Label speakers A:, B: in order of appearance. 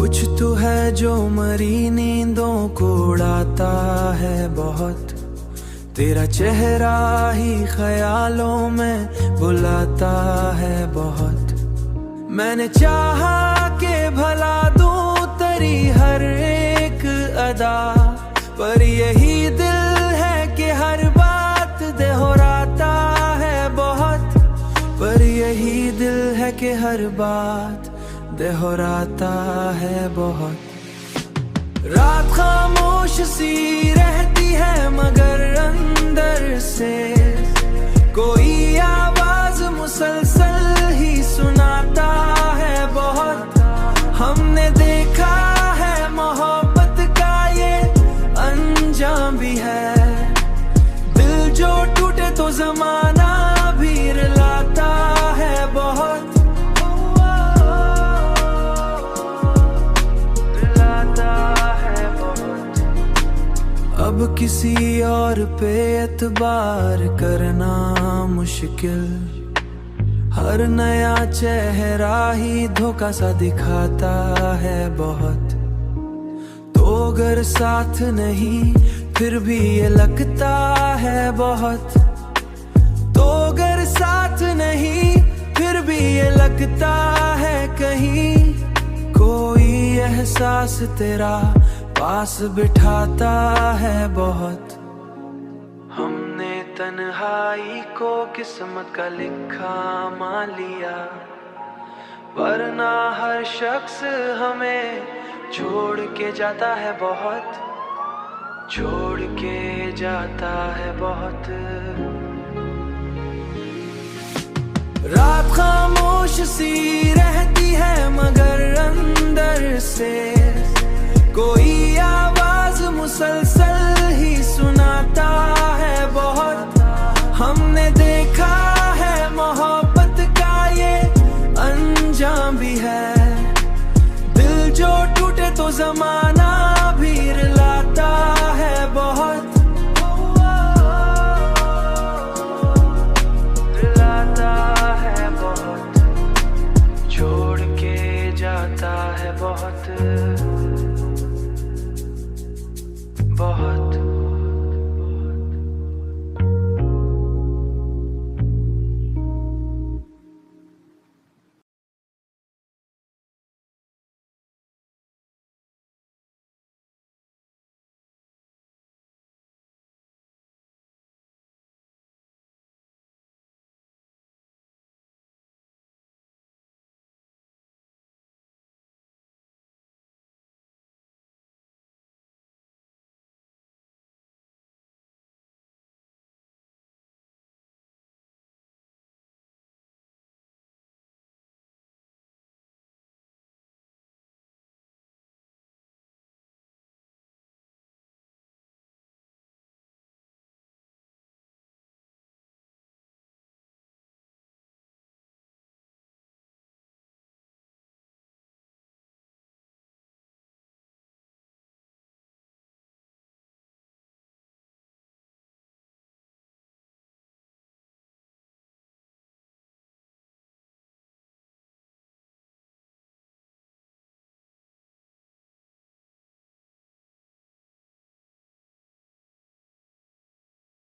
A: कुछ तो है जो मरी नींदों को उड़ाता है बहुत। तेरा चेहरा ही ख्यालों में बुलाता है बहुत। मैंने चाहा कि भला दूं तेरी हर एक अदा, पर यही दिल है कि हर बात दोहराता है बहुत। पर यही दिल है कि हर बात दोहराता है बहुत। रात खामोश सी रहती है मगर अंदर से कोई आवाज मुसलसल ही सुनाता है बहुत। हमने देखा है मोहब्बत का ये अंजाम भी है। दिल जो टूटे तो जमाना भी रुलाता है बहुत। अब किसी और पे एतबार करना मुश्किल। हर नया चेहरा ही धोखा सा दिखाता है बहुत। तो अगर साथ नहीं फिर भी ये लगता है बहुत। तो अगर साथ नहीं फिर भी ये लगता है कहीं कोई एहसास तेरा पास बिठाता है बहुत। हमने तन्हाई को किस्मत का लिखा मान लिया, वरना हर शख्स हमें छोड़ के जाता है बहुत। छोड़ के जाता है बहुत। रात खामोश सी रहती है मगर अंदर से कोई आवाज मुसलसल ही सुनाता है बहुत। हमने देखा है मोहब्बत का ये अंजाम भी है। दिल जो टूटे तो जमाना भी रुलाता है बहुत। रुलाता है बहुत। छोड़ के जाता है बहुत। बहुत